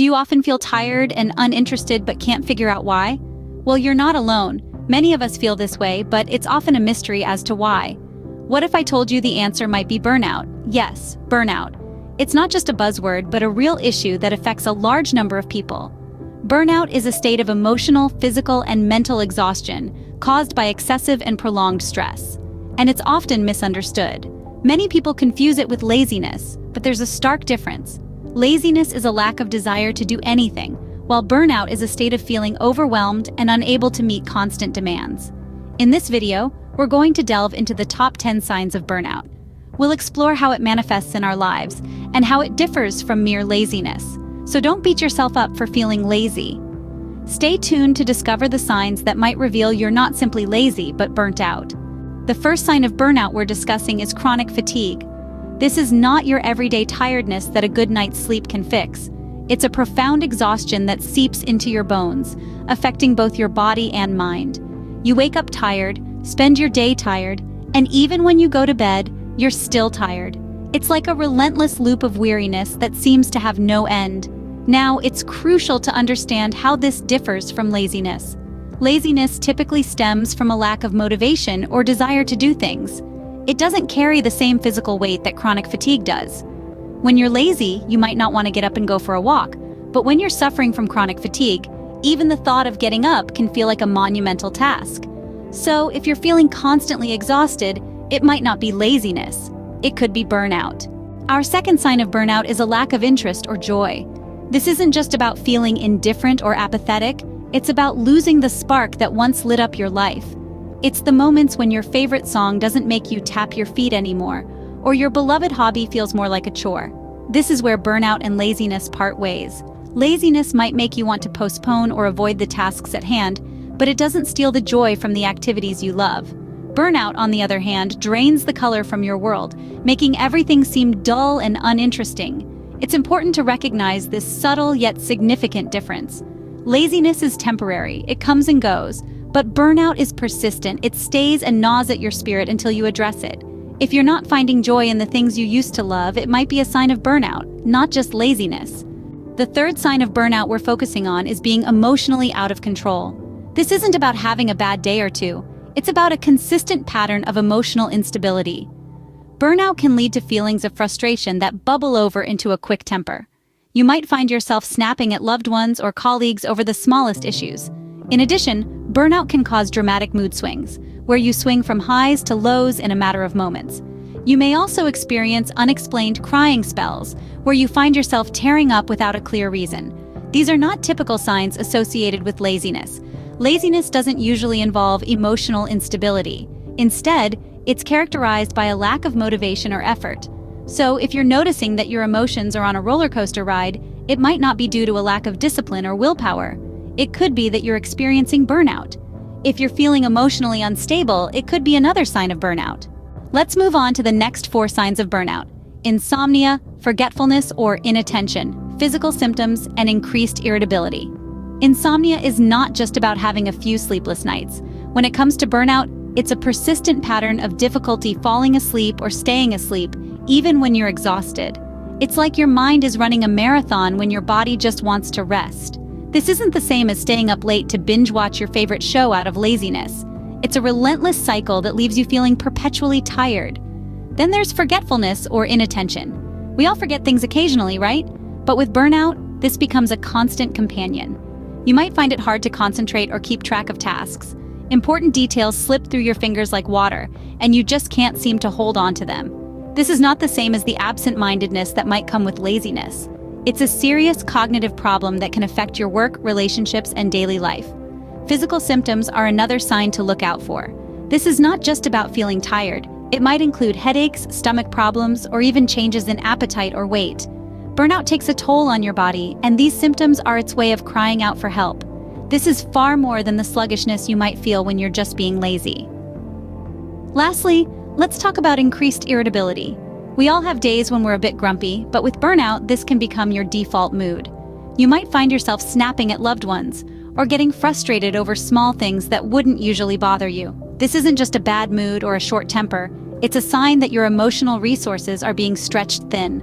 Do you often feel tired and uninterested but can't figure out why? Well, you're not alone. Many of us feel this way, but it's often a mystery as to why. What if I told you the answer might be burnout? Yes, burnout. It's not just a buzzword, but a real issue that affects a large number of people. Burnout is a state of emotional, physical, and mental exhaustion caused by excessive and prolonged stress. And it's often misunderstood. Many people confuse it with laziness, but there's a stark difference. Laziness is a lack of desire to do anything, while burnout is a state of feeling overwhelmed and unable to meet constant demands. In this video, we're going to delve into the top 10 signs of burnout. We'll explore how it manifests in our lives and how it differs from mere laziness. So don't beat yourself up for feeling lazy. Stay tuned to discover the signs that might reveal you're not simply lazy, but burnt out. The first sign of burnout we're discussing is chronic fatigue. This is not your everyday tiredness that a good night's sleep can fix. It's a profound exhaustion that seeps into your bones, affecting both your body and mind. You wake up tired, spend your day tired, and even when you go to bed, you're still tired. It's like a relentless loop of weariness that seems to have no end. Now, it's crucial to understand how this differs from laziness. Laziness typically stems from a lack of motivation or desire to do things. It doesn't carry the same physical weight that chronic fatigue does. When you're lazy, you might not want to get up and go for a walk, but when you're suffering from chronic fatigue, even the thought of getting up can feel like a monumental task. So, if you're feeling constantly exhausted, it might not be laziness. It could be burnout. Our second sign of burnout is a lack of interest or joy. This isn't just about feeling indifferent or apathetic, it's about losing the spark that once lit up your life. It's the moments when your favorite song doesn't make you tap your feet anymore, or your beloved hobby feels more like a chore. This is where burnout and laziness part ways. Laziness might make you want to postpone or avoid the tasks at hand, but it doesn't steal the joy from the activities you love. Burnout, on the other hand, drains the color from your world, making everything seem dull and uninteresting. It's important to recognize this subtle yet significant difference. Laziness is temporary, it comes and goes, but burnout is persistent. It stays and gnaws at your spirit until you address it. If you're not finding joy in the things you used to love, it might be a sign of burnout, not just laziness. The third sign of burnout we're focusing on is being emotionally out of control. This isn't about having a bad day or two. It's about a consistent pattern of emotional instability. Burnout can lead to feelings of frustration that bubble over into a quick temper. You might find yourself snapping at loved ones or colleagues over the smallest issues. In addition, burnout can cause dramatic mood swings, where you swing from highs to lows in a matter of moments. You may also experience unexplained crying spells, where you find yourself tearing up without a clear reason. These are not typical signs associated with laziness. Laziness doesn't usually involve emotional instability. Instead, it's characterized by a lack of motivation or effort. So, if you're noticing that your emotions are on a roller coaster ride, it might not be due to a lack of discipline or willpower. It could be that you're experiencing burnout. If you're feeling emotionally unstable, it could be another sign of burnout. Let's move on to the next 4 signs of burnout: insomnia, forgetfulness or inattention, physical symptoms, and increased irritability. Insomnia is not just about having a few sleepless nights. When it comes to burnout, it's a persistent pattern of difficulty falling asleep or staying asleep, even when you're exhausted. It's like your mind is running a marathon when your body just wants to rest. This isn't the same as staying up late to binge watch your favorite show out of laziness. It's a relentless cycle that leaves you feeling perpetually tired. Then there's forgetfulness or inattention. We all forget things occasionally, right? But with burnout, this becomes a constant companion. You might find it hard to concentrate or keep track of tasks. Important details slip through your fingers like water, and you just can't seem to hold on to them. This is not the same as the absent-mindedness that might come with laziness. It's a serious cognitive problem that can affect your work, relationships, and daily life. Physical symptoms are another sign to look out for. This is not just about feeling tired. It might include headaches, stomach problems, or even changes in appetite or weight. Burnout takes a toll on your body, and these symptoms are its way of crying out for help. This is far more than the sluggishness you might feel when you're just being lazy. Lastly, let's talk about increased irritability. We all have days when we're a bit grumpy, but with burnout, this can become your default mood. You might find yourself snapping at loved ones, or getting frustrated over small things that wouldn't usually bother you. This isn't just a bad mood or a short temper, it's a sign that your emotional resources are being stretched thin.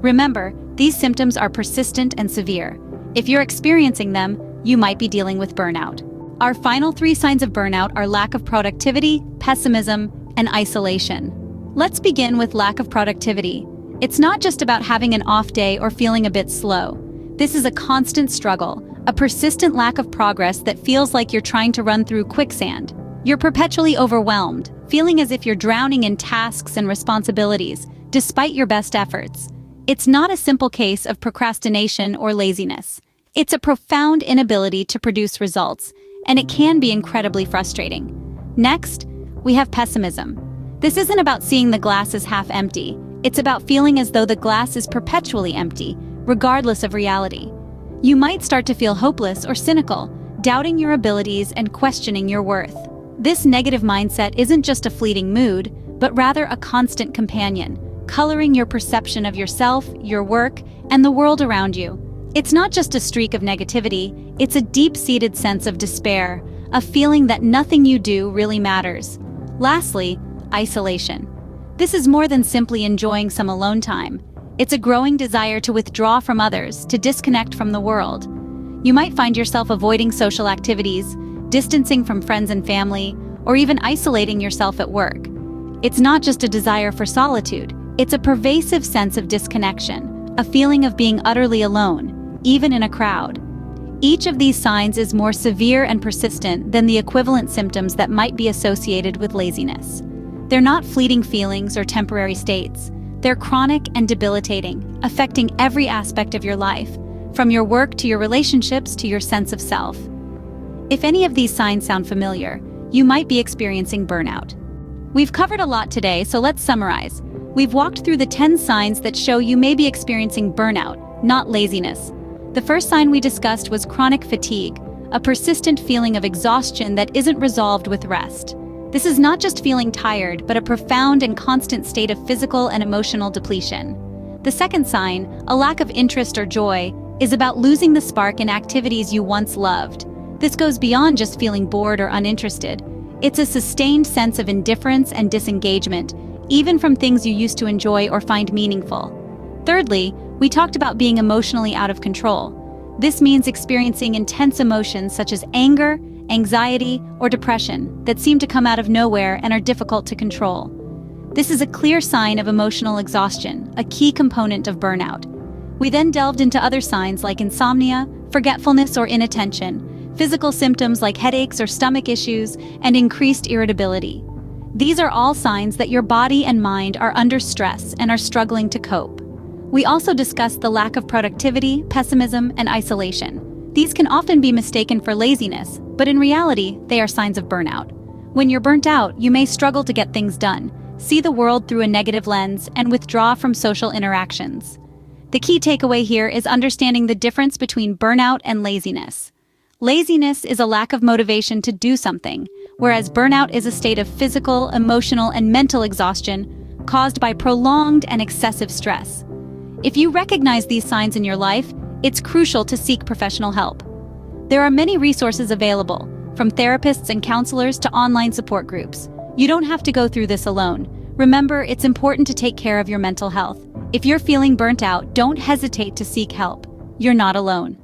Remember, These symptoms are persistent and severe. If you're experiencing them, you might be dealing with burnout. Our final 3 signs of burnout are lack of productivity, pessimism, and isolation. Let's begin with lack of productivity. It's not just about having an off day or feeling a bit slow. This is a constant struggle, a persistent lack of progress that feels like you're trying to run through quicksand. You're perpetually overwhelmed, feeling as if you're drowning in tasks and responsibilities, despite your best efforts. It's not a simple case of procrastination or laziness. It's a profound inability to produce results, and it can be incredibly frustrating. Next, we have pessimism. This isn't about seeing the glass as half empty. It's about feeling as though the glass is perpetually empty, regardless of reality. You might start to feel hopeless or cynical, doubting your abilities and questioning your worth. This negative mindset isn't just a fleeting mood, but rather a constant companion, coloring your perception of yourself, your work, and the world around you. It's not just a streak of negativity, it's a deep-seated sense of despair, a feeling that nothing you do really matters. Lastly, isolation. This is more than simply enjoying some alone time. It's a growing desire to withdraw from others, to disconnect from the world. You might find yourself avoiding social activities, distancing from friends and family, or even isolating yourself at work. It's not just a desire for solitude, it's a pervasive sense of disconnection, a feeling of being utterly alone, even in a crowd. Each of these signs is more severe and persistent than the equivalent symptoms that might be associated with laziness. They're not fleeting feelings or temporary states. They're chronic and debilitating, affecting every aspect of your life, from your work to your relationships to your sense of self. If any of these signs sound familiar, you might be experiencing burnout. We've covered a lot today, so let's summarize. We've walked through the 10 signs that show you may be experiencing burnout, not laziness. The first sign we discussed was chronic fatigue, a persistent feeling of exhaustion that isn't resolved with rest. This is not just feeling tired, but a profound and constant state of physical and emotional depletion. The second sign, a lack of interest or joy, is about losing the spark in activities you once loved. This goes beyond just feeling bored or uninterested. It's a sustained sense of indifference and disengagement, even from things you used to enjoy or find meaningful. Thirdly, we talked about being emotionally out of control. This means experiencing intense emotions such as anger, anxiety, or depression that seem to come out of nowhere and are difficult to control. This is a clear sign of emotional exhaustion, a key component of burnout. We then delved into other signs like insomnia, forgetfulness, or inattention, physical symptoms like headaches or stomach issues, and increased irritability. These are all signs that your body and mind are under stress and are struggling to cope. We also discussed the lack of productivity, pessimism, and isolation. These can often be mistaken for laziness, but in reality, they are signs of burnout. When you're burnt out, you may struggle to get things done, see the world through a negative lens, and withdraw from social interactions. The key takeaway here is understanding the difference between burnout and laziness. Laziness is a lack of motivation to do something, whereas burnout is a state of physical, emotional, and mental exhaustion caused by prolonged and excessive stress. If you recognize these signs in your life, it's crucial to seek professional help. There are many resources available, from therapists and counselors to online support groups. You don't have to go through this alone. Remember, it's important to take care of your mental health. If you're feeling burnt out, don't hesitate to seek help. You're not alone.